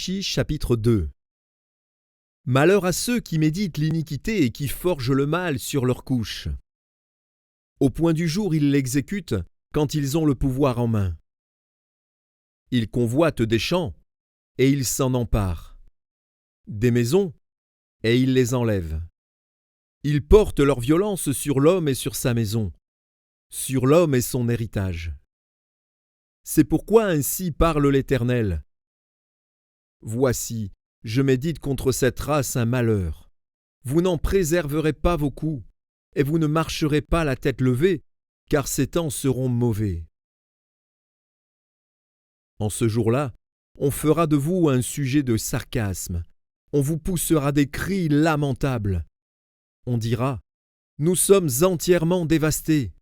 Chapitre 2. Malheur à ceux qui méditent l'iniquité et qui forgent le mal sur leur couche. Au point du jour, ils l'exécutent quand ils ont le pouvoir en main. Ils convoitent des champs et ils s'en emparent. Des maisons et ils les enlèvent. Ils portent leur violence sur l'homme et sur sa maison, sur l'homme et son héritage. C'est pourquoi ainsi parle l'Éternel. Voici, je médite contre cette race un malheur. Vous n'en préserverez pas vos coups, et vous ne marcherez pas la tête levée, car ces temps seront mauvais. En ce jour-là, on fera de vous un sujet de sarcasme. On vous poussera des cris lamentables. On dira, « Nous sommes entièrement dévastés. »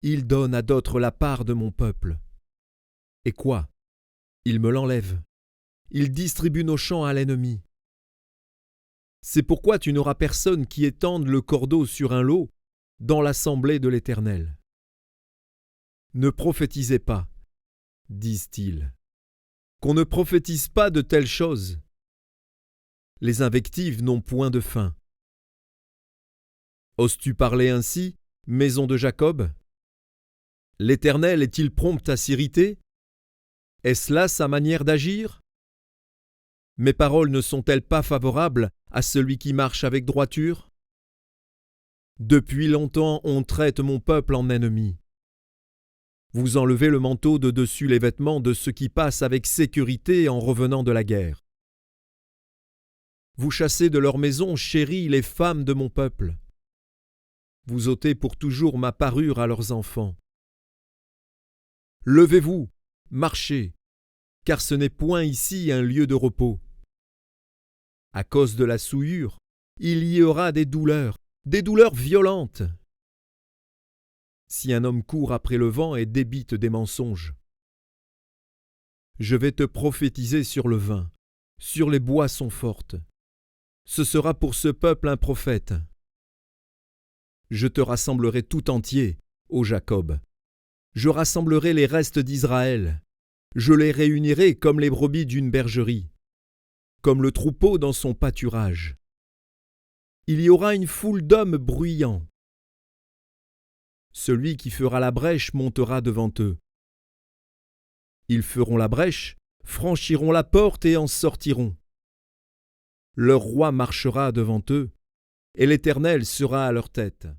Il donne à d'autres la part de mon peuple. Et quoi? Il me l'enlève. Il distribue nos champs à l'ennemi. C'est pourquoi tu n'auras personne qui étende le cordeau sur un lot dans l'assemblée de l'Éternel. Ne prophétisez pas, disent-ils. Qu'on ne prophétise pas de telles choses. Les invectives n'ont point de fin. Oses-tu parler ainsi, maison de Jacob? L'Éternel est-il prompt à s'irriter? Est-ce là sa manière d'agir? Mes paroles ne sont-elles pas favorables à celui qui marche avec droiture? Depuis longtemps on traite mon peuple en ennemi. Vous enlevez le manteau de dessus les vêtements de ceux qui passent avec sécurité en revenant de la guerre. Vous chassez de leur maison chérie les femmes de mon peuple. Vous ôtez pour toujours ma parure à leurs enfants. Levez-vous, marchez, car ce n'est point ici un lieu de repos. À cause de la souillure, il y aura des douleurs violentes. Si un homme court après le vent et débite des mensonges, je vais te prophétiser sur le vin, sur les boissons fortes. Ce sera pour ce peuple un prophète. Je te rassemblerai tout entier, ô Jacob. Je rassemblerai les restes d'Israël. Je les réunirai comme les brebis d'une bergerie, comme le troupeau dans son pâturage. Il y aura une foule d'hommes bruyants. Celui qui fera la brèche montera devant eux. Ils feront la brèche, franchiront la porte et en sortiront. Leur roi marchera devant eux, et l'Éternel sera à leur tête.